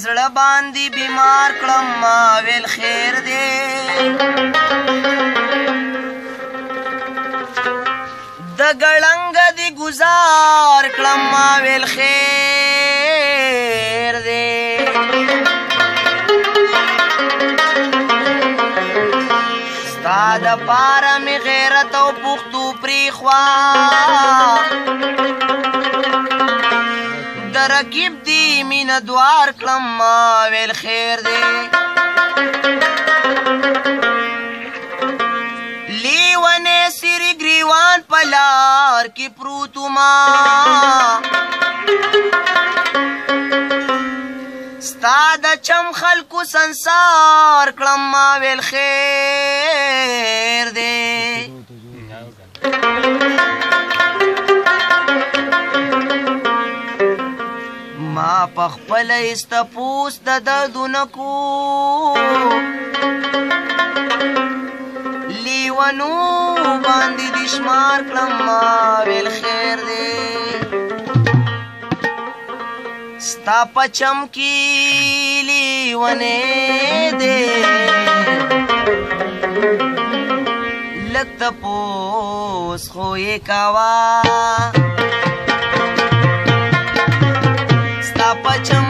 پزړه باندې بیمار کړم ما ویل خیر دی د ګړنګ دی گزار کړم ما ویل خیر دی ستا د پاره مې غیرت او پښتو پریخوا د رقیب دی مینه دوار کړم ما ویل خیر دی لیونې سری ګریوان په لار کې پروتو ما ستا د چم خلکو سنسار کړم ما ویل خیر دی ما پخپله استپوس د دردونه کو لیونو باندې د شمار کړم ما ویل خیر دی ستا په چم کې لیونې دی لږ تپوس خو یې کوه ستا په چم